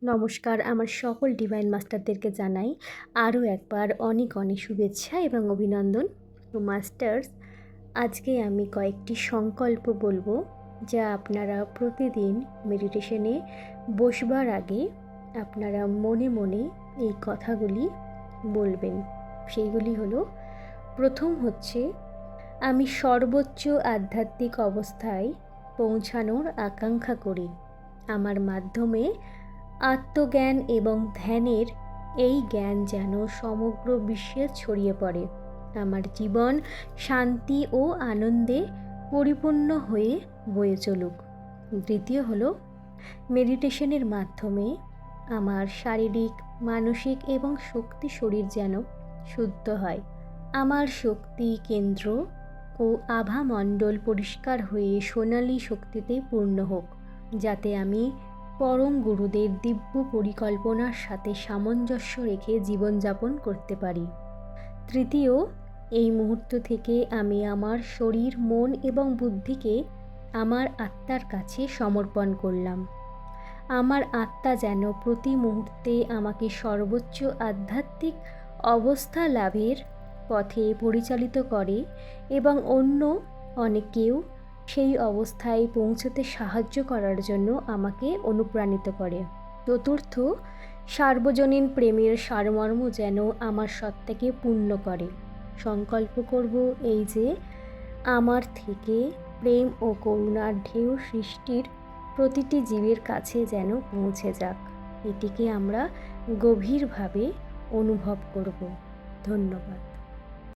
নমস্কার, আমার সকল ডিভাইন মাস্টারদেরকে জানাই আরও একবার অনেক অনেক শুভেচ্ছা এবং অভিনন্দন। তো মাস্টার্স, আজকে আমি কয়েকটি সংকল্প বলবো যা আপনারা প্রতিদিন মেডিটেশনে বসবার আগে আপনারা মনে মনে এই কথাগুলি বলবেন। সেইগুলি হলো, প্রথম হচ্ছে, আমি সর্বোচ্চ আধ্যাত্মিক অবস্থায় পৌঁছানোর আকাঙ্ক্ষা করি। আমার মাধ্যমে আত্মজ্ঞান এবং ধ্যানের এই জ্ঞান যেন সমগ্র বিশ্বে ছড়িয়ে পড়ে। আমার জীবন শান্তি ও আনন্দে পরিপূর্ণ হয়ে বয়ে চলুক। দ্বিতীয় হলো, মেডিটেশনের মাধ্যমে আমার শারীরিক, মানসিক এবং শক্তি শরীর যেন শুদ্ধ হয়। আমার শক্তি কেন্দ্র ও আভামণ্ডল পরিষ্কার হয়ে সোনালী শক্তিতে পূর্ণ হোক, যাতে আমি পরম গুরুদের দিব্য পরিকল্পনার সাথে সামঞ্জস্য রেখে জীবনযাপন করতে পারি। তৃতীয়, এই মুহূর্ত থেকে আমি আমার শরীর, মন এবং বুদ্ধিকে আমার আত্মার কাছে সমর্পণ করলাম। আমার আত্মা যেন প্রতি মুহূর্তে আমাকে সর্বোচ্চ আধ্যাত্মিক অবস্থা লাভের পথে পরিচালিত করে এবং অন্য অনেকেও সেই অবস্থায় পৌঁছতে সাহায্য করার জন্য আমাকে অনুপ্রাণিত করে। চতুর্থ, সার্বজনীন প্রেমের সারমর্ম যেন আমার সত্তাকে পূর্ণ করে। সংকল্প করব এই যে, আমার থেকে প্রেম ও করুণার ঢেউ সৃষ্টির প্রতিটি জীবের কাছে যেন পৌঁছে যাক। এটিকে আমরা গভীরভাবে অনুভব করব। ধন্যবাদ।